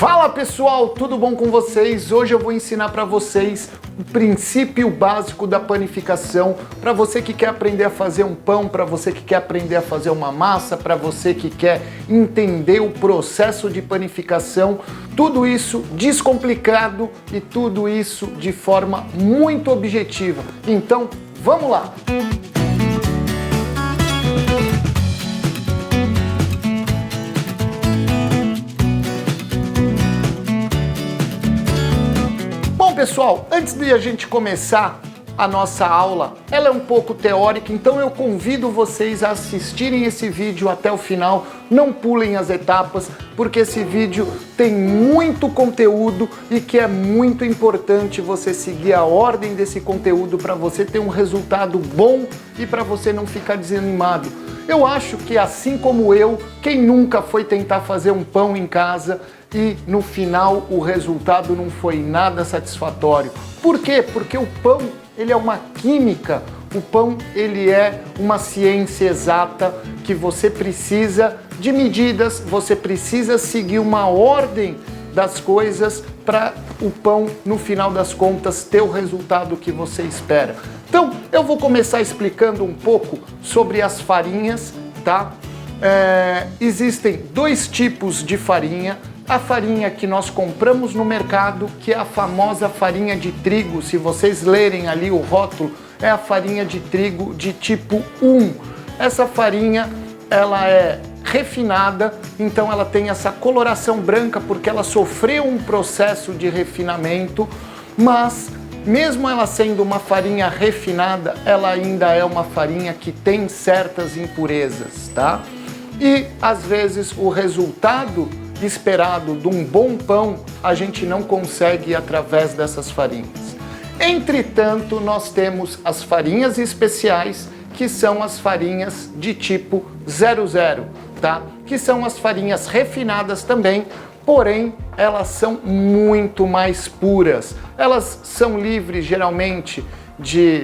Fala pessoal, tudo bom com vocês? Hoje eu vou ensinar para vocês o princípio básico da panificação, para você que quer aprender a fazer um pão, para você que quer aprender a fazer uma massa, para você que quer entender o processo de panificação, tudo isso descomplicado e tudo isso de forma muito objetiva. Então, vamos lá! Bom, pessoal, antes de a gente começar a nossa aula, ela é um pouco teórica, então eu convido vocês a assistirem esse vídeo até o final, não pulem as etapas, porque esse vídeo tem muito conteúdo e que é muito importante você seguir a ordem desse conteúdo para você ter um resultado bom e para você não ficar desanimado. Eu acho que assim como eu, quem nunca foi tentar fazer um pão em casa e no final o resultado não foi nada satisfatório. Por quê? Porque o pão, ele é uma química, o pão, ele é uma ciência exata que você precisa de medidas, você precisa seguir uma ordem das coisas para o pão, no final das contas, ter o resultado que você espera. Então, eu vou começar explicando um pouco sobre as farinhas, tá? Existem dois tipos de farinha. A farinha que nós compramos no mercado, que é a famosa farinha de trigo, se vocês lerem ali o rótulo, é a farinha de trigo de tipo 1. Essa farinha, ela é refinada, então ela tem essa coloração branca porque ela sofreu um processo de refinamento, mas mesmo ela sendo uma farinha refinada, ela ainda é uma farinha que tem certas impurezas, tá? E às vezes o resultado esperado de um bom pão a gente não consegue através dessas farinhas. Entretanto, nós temos as farinhas especiais, que são as farinhas de tipo 00, tá? Que são as farinhas refinadas também, porém elas são muito mais puras. Elas são livres geralmente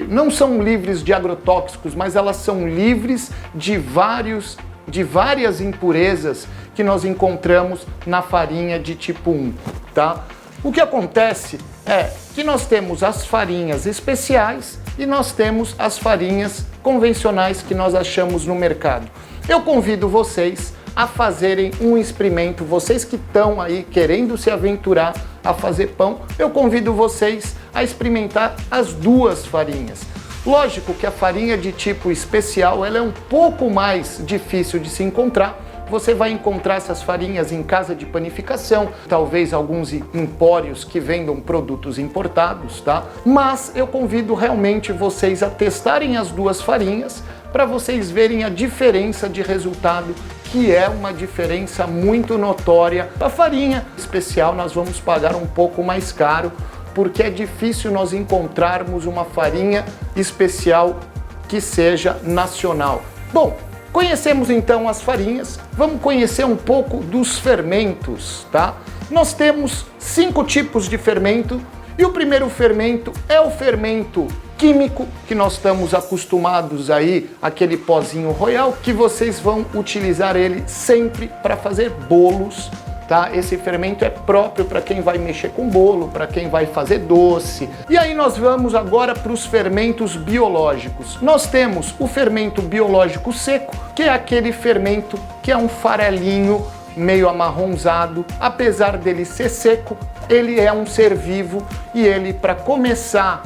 não são livres de agrotóxicos, mas elas são livres de várias impurezas que nós encontramos na farinha de tipo 1, tá? O que acontece é que nós temos as farinhas especiais e nós temos as farinhas convencionais que nós achamos no mercado. Eu convido vocês a fazerem um experimento, vocês que estão aí querendo se aventurar a fazer pão, eu convido vocês a experimentar as duas farinhas. Lógico que a farinha de tipo especial ela é um pouco mais difícil de se encontrar. Você vai encontrar essas farinhas em casa de panificação, talvez alguns empórios que vendam produtos importados, tá? Mas eu convido realmente vocês a testarem as duas farinhas para vocês verem a diferença de resultado, que é uma diferença muito notória. A farinha especial nós vamos pagar um pouco mais caro, porque é difícil nós encontrarmos uma farinha especial que seja nacional. Bom, conhecemos então as farinhas, vamos conhecer um pouco dos fermentos, tá? Nós temos 5 tipos de fermento e o primeiro fermento é o fermento químico, que nós estamos acostumados aí, aquele pozinho royal, que vocês vão utilizar ele sempre para fazer bolos, tá? Esse fermento é próprio para quem vai mexer com bolo, para quem vai fazer doce. E aí nós vamos agora para os fermentos biológicos. Nós temos o fermento biológico seco, que é aquele fermento que é um farelinho meio amarronzado. Apesar dele ser seco, ele é um ser vivo e ele, para começar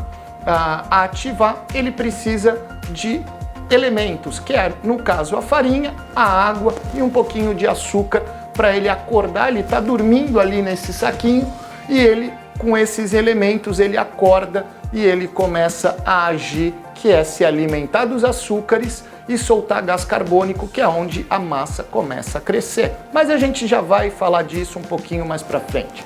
a ativar, ele precisa de elementos, que é, no caso, a farinha, a água e um pouquinho de açúcar, para ele acordar. Ele está dormindo ali nesse saquinho e ele, com esses elementos, ele acorda e ele começa a agir, que é se alimentar dos açúcares e soltar gás carbônico, que é onde a massa começa a crescer. Mas a gente já vai falar disso um pouquinho mais para frente.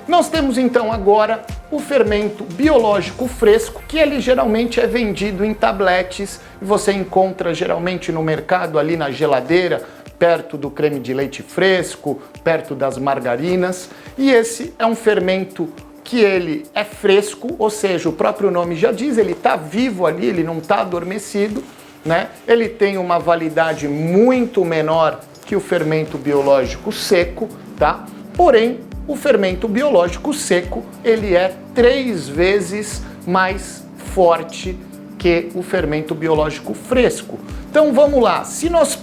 Nós temos então agora o fermento biológico fresco, que ele geralmente é vendido em tabletes, e você encontra geralmente no mercado ali na geladeira, perto do creme de leite fresco, perto das margarinas, e esse é um fermento que ele é fresco, ou seja, o próprio nome já diz, ele está vivo ali, ele não está adormecido, né? Ele tem uma validade muito menor que o fermento biológico seco, tá? Porém, o fermento biológico seco, ele é 3 vezes mais forte que o fermento biológico fresco. Então vamos lá, se nós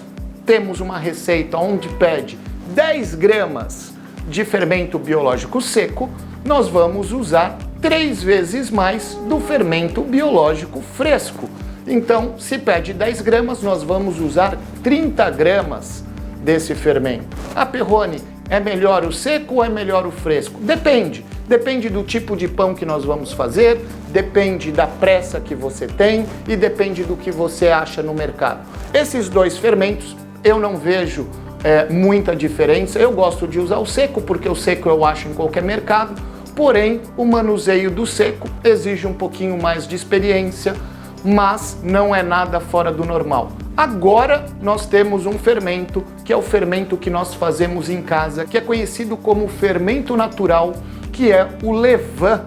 temos uma receita onde pede 10 gramas de fermento biológico seco, nós vamos usar 3 vezes mais do fermento biológico fresco. Então, se pede 10 gramas, nós vamos usar 30 gramas desse fermento. Ah, Perrone, é melhor o seco ou é melhor o fresco? Depende. Depende do tipo de pão que nós vamos fazer, depende da pressa que você tem e depende do que você acha no mercado. Esses dois fermentos, eu não vejo muita diferença. Eu gosto de usar o seco, porque o seco eu acho em qualquer mercado, porém, o manuseio do seco exige um pouquinho mais de experiência, mas não é nada fora do normal. Agora nós temos um fermento, que é o fermento que nós fazemos em casa, que é conhecido como fermento natural, que é o levain,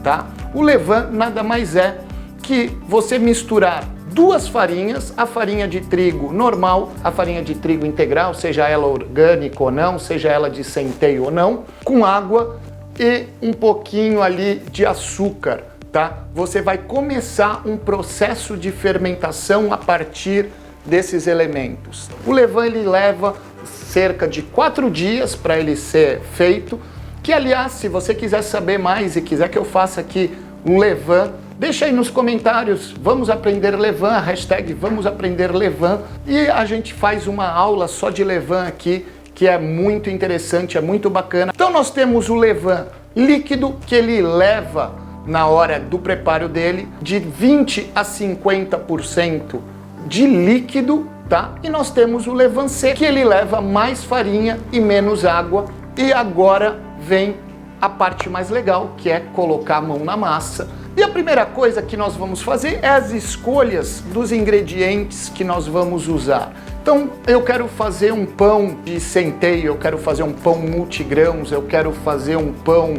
tá? O levain nada mais é que você misturar duas farinhas, a farinha de trigo normal, a farinha de trigo integral, seja ela orgânica ou não, seja ela de centeio ou não, com água e um pouquinho ali de açúcar, tá? Você vai começar um processo de fermentação a partir desses elementos. O levain ele leva cerca de 4 dias para ele ser feito, que aliás, se você quiser saber mais e quiser que eu faça aqui um levain, deixa aí nos comentários, vamos aprender levain, a hashtag vamos aprender levain, e a gente faz uma aula só de levain aqui, que é muito interessante, é muito bacana. Então nós temos o levain líquido, que ele leva na hora do preparo dele de 20 a 50% de líquido, tá? E nós temos o levain seco, que ele leva mais farinha e menos água. E agora vem a parte mais legal, que é colocar a mão na massa. E a primeira coisa que nós vamos fazer é as escolhas dos ingredientes que nós vamos usar. Então, eu quero fazer um pão de centeio, eu quero fazer um pão multigrãos, eu quero fazer um pão,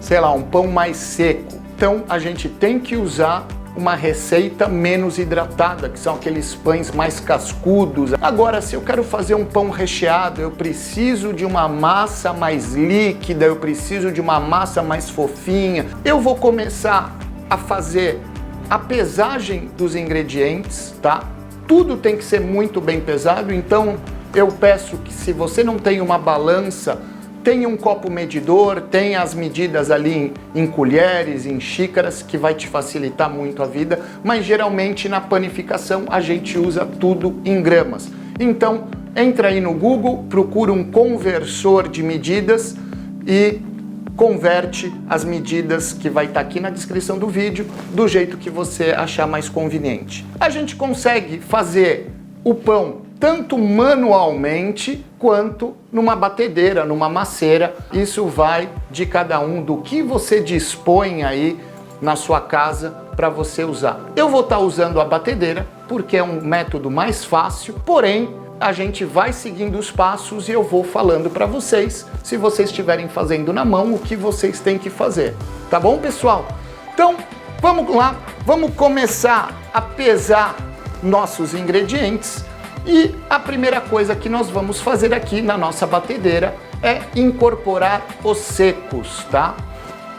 sei lá, um pão mais seco. Então, a gente tem que usar uma receita menos hidratada, que são aqueles pães mais cascudos. Agora, se eu quero fazer um pão recheado, eu preciso de uma massa mais líquida, eu preciso de uma massa mais fofinha. Eu vou começar a fazer a pesagem dos ingredientes, tá? Tudo tem que ser muito bem pesado, então eu peço que, se você não tem uma balança, tenha um copo medidor, tenha as medidas ali em colheres, em xícaras, que vai te facilitar muito a vida, mas geralmente na panificação a gente usa tudo em gramas. Então, entra aí no Google, procura um conversor de medidas e converte as medidas que vai estar aqui na descrição do vídeo do jeito que você achar mais conveniente. A gente consegue fazer o pão tanto manualmente quanto numa batedeira, numa maceira. Isso vai de cada um, do que você dispõe aí na sua casa para você usar. Eu vou estar usando a batedeira porque é um método mais fácil, porém a gente vai seguindo os passos e eu vou falando para vocês, se vocês estiverem fazendo na mão, o que vocês têm que fazer. Tá bom, pessoal? Então, vamos lá, vamos começar a pesar nossos ingredientes. E a primeira coisa que nós vamos fazer aqui na nossa batedeira é incorporar os secos, tá?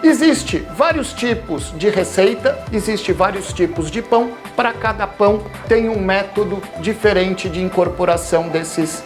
Existe vários tipos de receita, existe vários tipos de pão. Para cada pão tem um método diferente de incorporação desses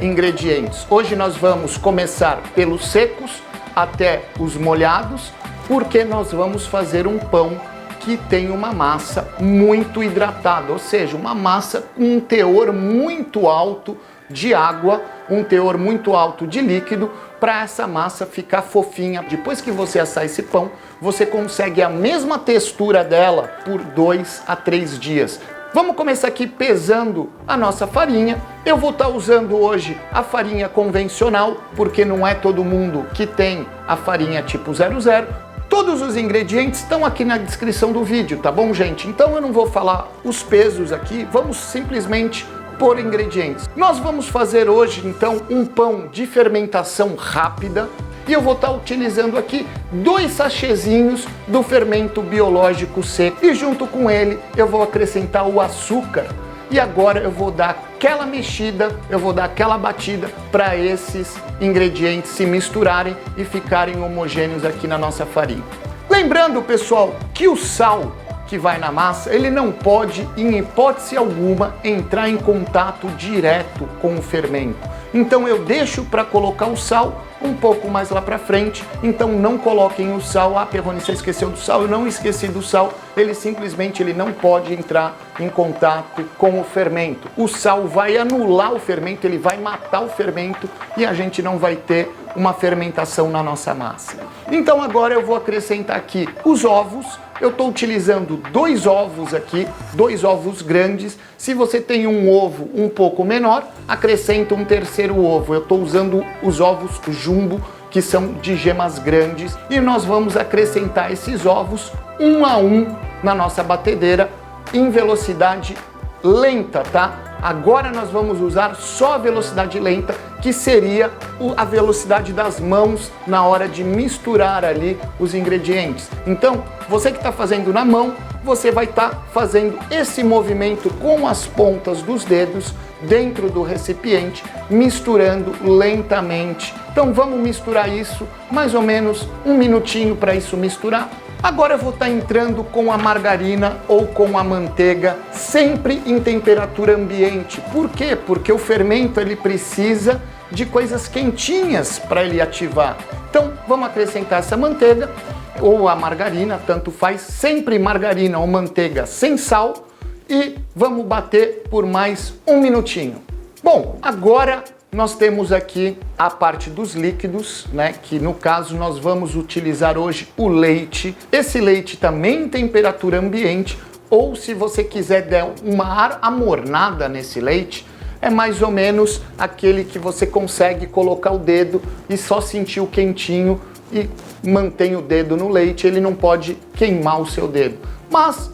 ingredientes. Hoje nós vamos começar pelos secos até os molhados, porque nós vamos fazer um pão que tem uma massa muito hidratada, ou seja, uma massa com um teor muito alto de água, um teor muito alto de líquido, para essa massa ficar fofinha. Depois que você assar esse pão, você consegue a mesma textura dela por 2 a 3 dias. Vamos começar aqui pesando a nossa farinha. Eu vou estar usando hoje a farinha convencional, porque não é todo mundo que tem a farinha tipo 00. Todos os ingredientes estão aqui na descrição do vídeo, tá bom, gente? Então eu não vou falar os pesos aqui, vamos simplesmente pôr ingredientes. Nós vamos fazer hoje, então, um pão de fermentação rápida e eu vou estar utilizando aqui 2 sachêzinhos do fermento biológico seco e junto com ele eu vou acrescentar o açúcar. E agora eu vou dar aquela mexida, eu vou dar aquela batida para esses ingredientes se misturarem e ficarem homogêneos aqui na nossa farinha. Lembrando, pessoal, que o sal que vai na massa, ele não pode, em hipótese alguma, entrar em contato direto com o fermento. Então eu deixo para colocar o sal um pouco mais lá para frente, então não coloquem o sal. Ah, Perrone, você esqueceu do sal? Eu não esqueci do sal, ele simplesmente não pode entrar em contato com o fermento. O sal vai anular o fermento, ele vai matar o fermento e a gente não vai ter uma fermentação na nossa massa. Então agora eu vou acrescentar aqui os ovos. Eu estou utilizando 2 ovos aqui, 2 ovos grandes. Se você tem um ovo um pouco menor, acrescenta um terceiro ovo. Eu estou usando os ovos jumbo, que são de gemas grandes. E nós vamos acrescentar esses ovos um a um na nossa batedeira em velocidade lenta, tá? Agora nós vamos usar só a velocidade lenta, que seria a velocidade das mãos na hora de misturar ali os ingredientes. Então, você que está fazendo na mão, você vai estar fazendo esse movimento com as pontas dos dedos dentro do recipiente, misturando lentamente. Então vamos misturar isso, mais ou menos 1 minutinho para isso misturar. Agora eu vou estar entrando com a margarina ou com a manteiga, sempre em temperatura ambiente. Por quê? Porque o fermento ele precisa de coisas quentinhas para ele ativar. Então vamos acrescentar essa manteiga ou a margarina, tanto faz, sempre margarina ou manteiga sem sal, e vamos bater por mais 1 minutinho. Bom, agora nós temos aqui a parte dos líquidos, né? Que no caso nós vamos utilizar hoje o leite. Esse leite também em temperatura ambiente, ou se você quiser dar uma amornada nesse leite, é mais ou menos aquele que você consegue colocar o dedo e só sentir o quentinho e mantém o dedo no leite, ele não pode queimar o seu dedo. Mas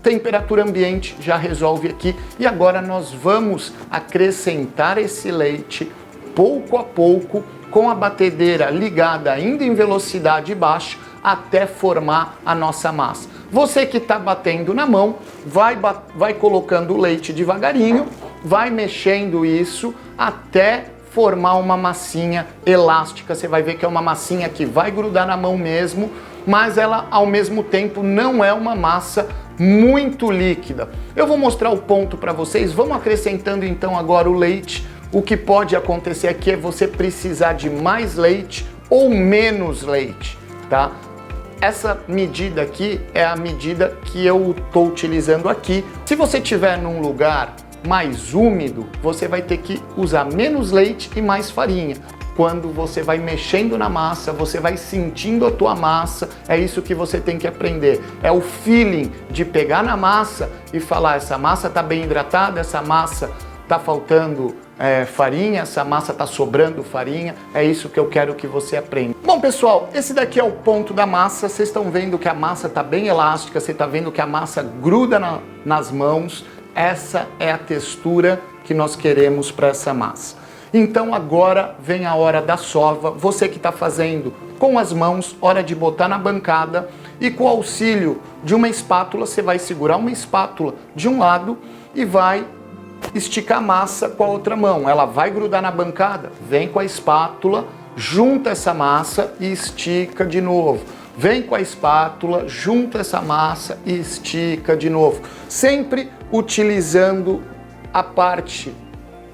temperatura ambiente já resolve aqui. E agora nós vamos acrescentar esse leite pouco a pouco, com a batedeira ligada ainda em velocidade baixa, até formar a nossa massa. Você que está batendo na mão, vai colocando o leite devagarinho, vai mexendo isso até formar uma massinha elástica. Você vai ver que é uma massinha que vai grudar na mão mesmo, mas ela ao mesmo tempo não é uma massa muito líquida. Eu vou mostrar o ponto para vocês. Vamos acrescentando então agora o leite. O que pode acontecer aqui é você precisar de mais leite ou menos leite, tá? Essa medida aqui é a medida que eu estou utilizando aqui. Se você estiver num lugar mais úmido, você vai ter que usar menos leite e mais farinha. Quando você vai mexendo na massa, você vai sentindo a tua massa, é isso que você tem que aprender. É o feeling de pegar na massa e falar, essa massa está bem hidratada, essa massa está faltando farinha, essa massa está sobrando farinha, é isso que eu quero que você aprenda. Bom, pessoal, esse daqui é o ponto da massa. Vocês estão vendo que a massa está bem elástica, você está vendo que a massa gruda nas mãos. Essa é a textura que nós queremos para essa massa. Então agora vem a hora da sova. Você que está fazendo com as mãos, hora de botar na bancada, e com o auxílio de uma espátula, você vai segurar uma espátula de um lado e vai esticar a massa com a outra mão. Ela vai grudar na bancada, vem com a espátula, junta essa massa e estica de novo. Vem com a espátula, junta essa massa e estica de novo. Sempre utilizando a parte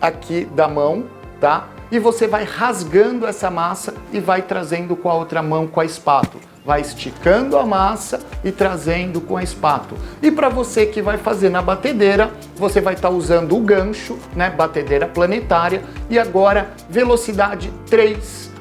aqui da mão, tá? E você vai rasgando essa massa e vai trazendo com a outra mão com a espátula. Vai esticando a massa e trazendo com a espátula. E para você que vai fazer na batedeira, você vai estar usando o gancho, né? Batedeira planetária. E agora, velocidade 3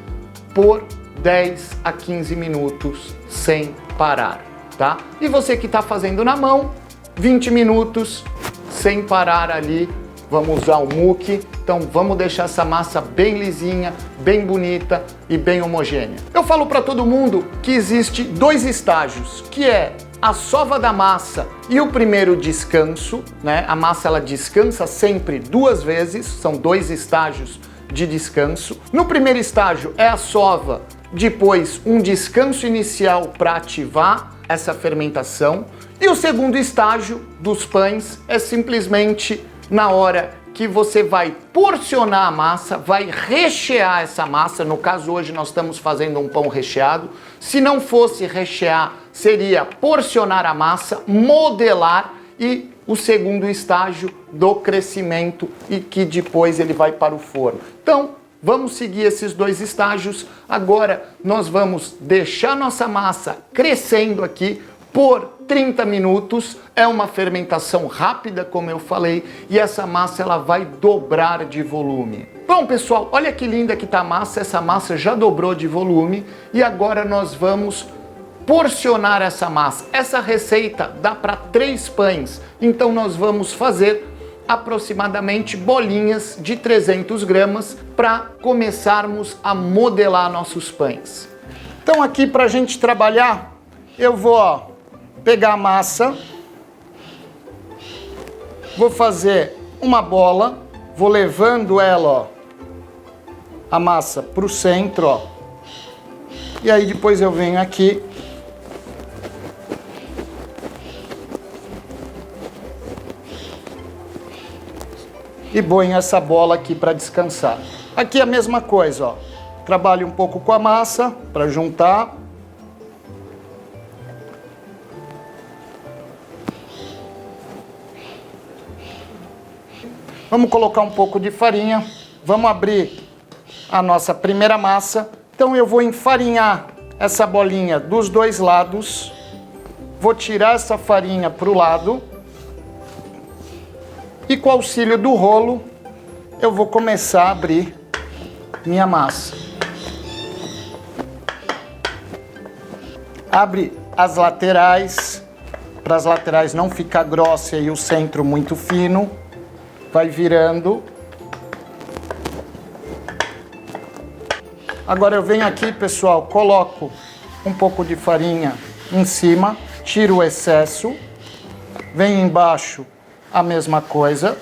por 10 a 15 minutos sem parar, tá? E você que está fazendo na mão, 20 minutos sem parar ali. Vamos usar o muque, então vamos deixar essa massa bem lisinha, bem bonita e bem homogênea. Eu falo para todo mundo que existe 2 estágios, que é a sova da massa e o primeiro descanso, né? A massa ela descansa sempre 2 vezes, são 2 estágios de descanso. No primeiro estágio é a sova, depois um descanso inicial para ativar essa fermentação. E o segundo estágio dos pães é simplesmente na hora que você vai porcionar a massa, vai rechear essa massa. No caso, hoje nós estamos fazendo um pão recheado. Se não fosse rechear, seria porcionar a massa, modelar e o segundo estágio do crescimento e que depois ele vai para o forno. Então, vamos seguir esses dois estágios. Agora, nós vamos deixar nossa massa crescendo aqui por 30 minutos, é uma fermentação rápida, como eu falei, e essa massa ela vai dobrar de volume. Bom, pessoal, olha que linda que está a massa, essa massa já dobrou de volume e agora nós vamos porcionar essa massa. Essa receita dá para 3 pães, então nós vamos fazer aproximadamente bolinhas de 300 gramas para começarmos a modelar nossos pães. Então aqui para a gente trabalhar, eu vou pegar a massa, vou fazer uma bola, vou levando ela, a massa para o centro, e aí depois eu venho aqui e ponho essa bola aqui para descansar. Aqui a mesma coisa, trabalho um pouco com a massa para juntar. Vamos colocar um pouco de farinha, vamos abrir a nossa primeira massa. Então eu vou enfarinhar essa bolinha dos dois lados, vou tirar essa farinha para o lado e com o auxílio do rolo eu vou começar a abrir minha massa. Abre as laterais, para as laterais não ficar grossa e o centro muito fino. Vai virando. Agora eu venho aqui, pessoal, coloco um pouco de farinha em cima, tiro o excesso, venho embaixo a mesma coisa.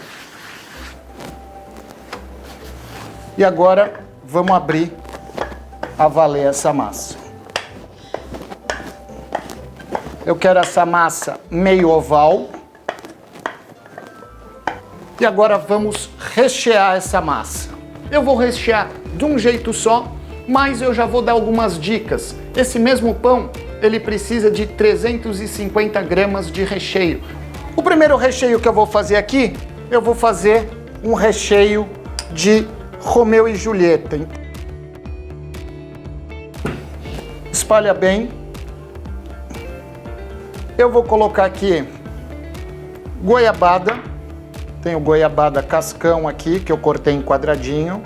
E agora vamos abrir a valer essa massa. Eu quero essa massa meio oval. E agora vamos rechear essa massa. Eu vou rechear de um jeito só, mas eu já vou dar algumas dicas. Esse mesmo pão, ele precisa de 350 gramas de recheio. O primeiro recheio que eu vou fazer aqui, eu vou fazer um recheio de Romeu e Julieta. Espalha bem. Eu vou colocar aqui goiabada. Tenho goiabada cascão aqui, que eu cortei em quadradinho.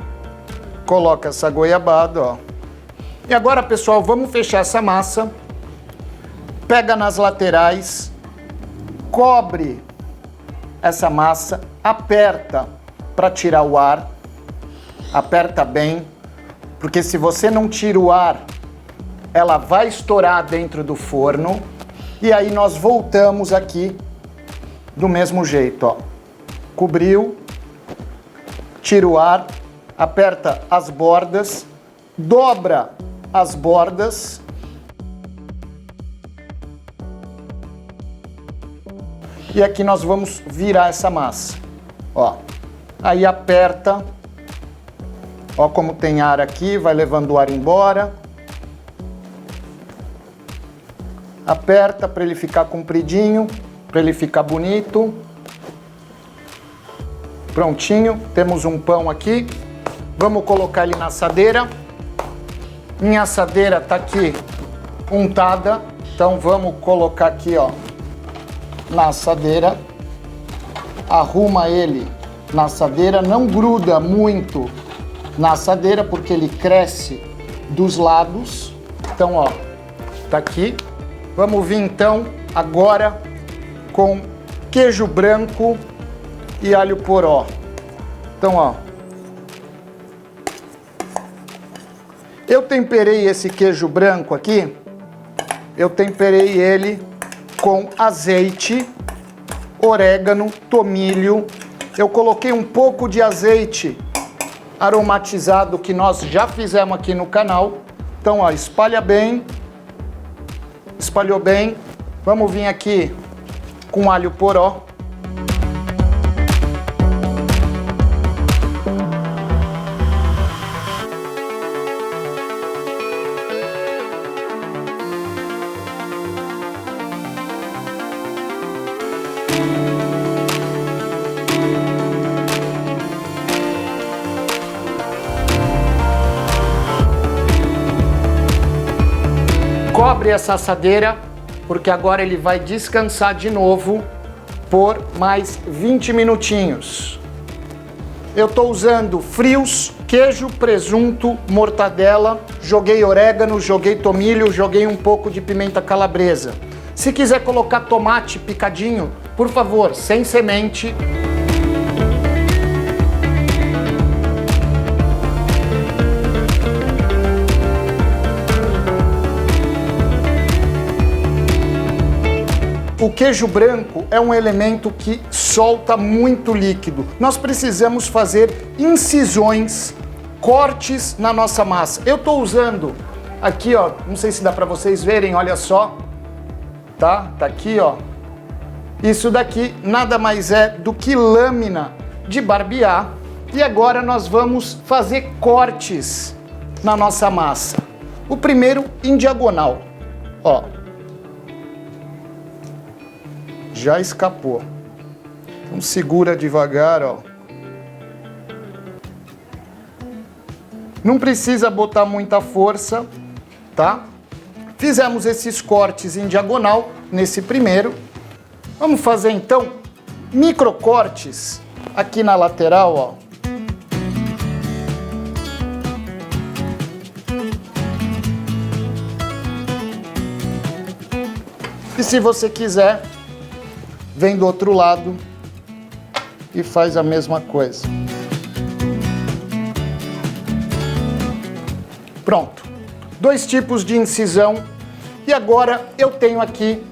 Coloca essa goiabada, ó. E agora, pessoal, vamos fechar essa massa. Pega nas laterais, cobre essa massa, aperta para tirar o ar. Aperta bem, porque se você não tira o ar, ela vai estourar dentro do forno. E aí nós voltamos aqui do mesmo jeito, ó. Cobriu, tira o ar, aperta as bordas, dobra as bordas. E aqui nós vamos virar essa massa, ó. Aí aperta, ó como tem ar aqui, vai levando o ar embora. Aperta para ele ficar compridinho, para ele ficar bonito. Prontinho, temos um pão aqui. Vamos colocar ele na assadeira. Minha assadeira tá aqui untada, então vamos colocar aqui, ó, na assadeira. Arruma ele na assadeira, não gruda muito na assadeira porque ele cresce dos lados. Então, ó, tá aqui. Vamos vir então agora com queijo branco e alho poró. Então, ó, eu temperei esse queijo branco aqui, eu temperei ele com azeite, orégano, tomilho. Eu coloquei um pouco de azeite aromatizado que nós já fizemos aqui no canal. Então, ó, espalha bem, espalhou bem. Vamos vir aqui com alho poró. cobre essa assadeira, porque agora ele vai descansar de novo por mais 20 minutinhos. Eu estou usando frios, queijo, presunto, mortadela, joguei orégano, joguei tomilho, joguei um pouco de pimenta calabresa. Se quiser colocar tomate picadinho, por favor, sem semente. O queijo branco é um elemento que solta muito líquido. Nós precisamos fazer incisões, cortes na nossa massa. Eu estou usando aqui, ó, não sei se dá para vocês verem, olha só. Tá aqui, ó. Isso daqui nada mais é do que lâmina de barbear. E agora nós vamos fazer cortes na nossa massa. O primeiro em diagonal, ó. Já escapou. Então segura devagar, ó. Não precisa botar muita força, tá? Fizemos esses cortes em diagonal nesse primeiro. Vamos fazer então microcortes aqui na lateral, ó. E se você quiser, vem do outro lado e faz a mesma coisa. Pronto. 2 tipos de incisão. E agora eu tenho aqui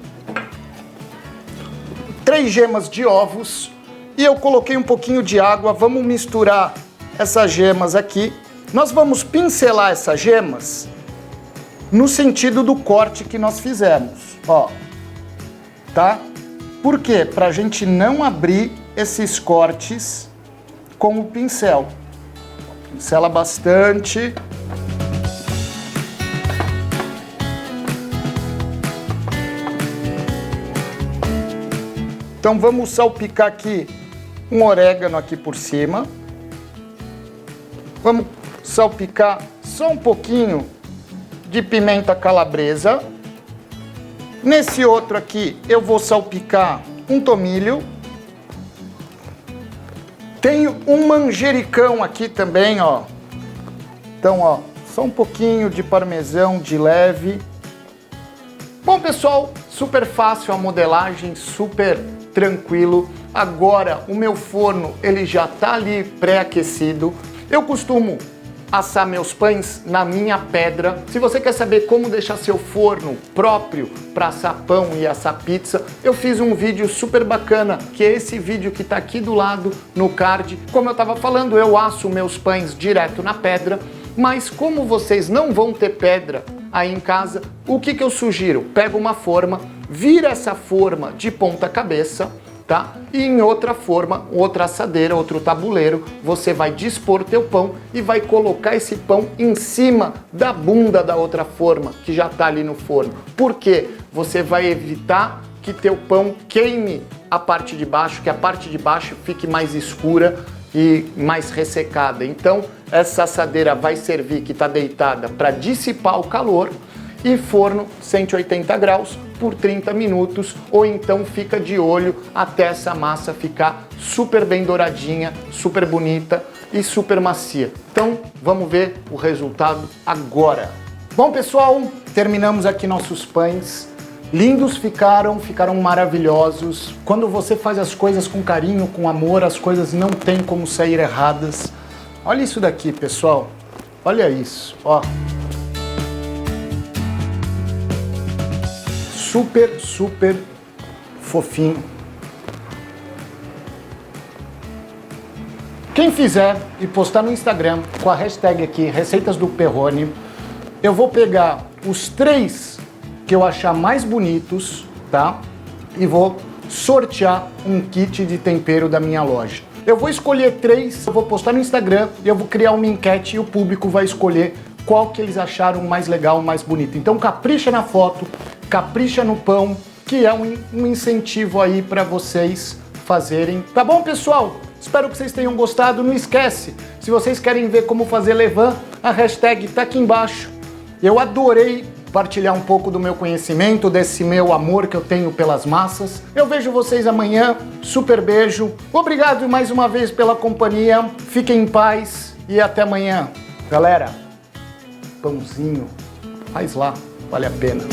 3 gemas de ovos e eu coloquei um pouquinho de água. Vamos misturar essas gemas aqui. Nós vamos pincelar essas gemas no sentido do corte que nós fizemos, ó. Tá? Por quê? Para a gente não abrir esses cortes com o pincel. Pincela bastante. Então vamos salpicar aqui um orégano aqui por cima. Vamos salpicar só um pouquinho de pimenta calabresa. Nesse outro aqui eu vou salpicar um tomilho. Tenho um manjericão aqui também, ó. Então, ó, só um pouquinho de parmesão de leve. Bom, pessoal, super fácil a modelagem, super tranquilo. Agora o meu forno ele já tá ali pré-aquecido. Eu costumo assar meus pães na minha pedra. Se você quer saber como deixar seu forno próprio para assar pão e assar pizza, eu fiz um vídeo super bacana, que é esse vídeo que tá aqui do lado no card. Como eu estava falando, eu asso meus pães direto na pedra, mas como vocês não vão ter pedra aí em casa, o que eu sugiro? Pega uma forma, vira essa forma de ponta cabeça, tá? E em outra forma, outra assadeira, outro tabuleiro, você vai dispor teu pão e vai colocar esse pão em cima da bunda da outra forma que já tá ali no forno. Por quê? Você vai evitar que teu pão queime a parte de baixo, que a parte de baixo fique mais escura e mais ressecada. Então, essa assadeira vai servir, que está deitada, para dissipar o calor, e forno 180 graus por 30 minutos, ou então fica de olho até essa massa ficar super bem douradinha, super bonita e super macia. Então, vamos ver o resultado agora. Bom, pessoal, terminamos aqui nossos pães. Lindos ficaram maravilhosos. Quando você faz as coisas com carinho, com amor, as coisas não tem como sair erradas. Olha isso daqui, pessoal. Olha isso, ó. Super, super fofinho. Quem fizer e postar no Instagram com a hashtag aqui, Receitas do Perrone, eu vou pegar os 3 que eu achar mais bonitos, tá? E vou sortear um kit de tempero da minha loja. Eu vou escolher 3, eu vou postar no Instagram e eu vou criar uma enquete e o público vai escolher qual que eles acharam mais legal, mais bonito. Então capricha na foto, capricha no pão, que é um incentivo aí para vocês fazerem. Tá bom, pessoal? Espero que vocês tenham gostado. Não esquece, se vocês querem ver como fazer levain, a hashtag tá aqui embaixo. Eu adorei compartilhar um pouco do meu conhecimento, desse meu amor que eu tenho pelas massas. Eu vejo vocês amanhã, super beijo. Obrigado mais uma vez pela companhia, fiquem em paz e até amanhã. Galera, pãozinho, faz lá, vale a pena.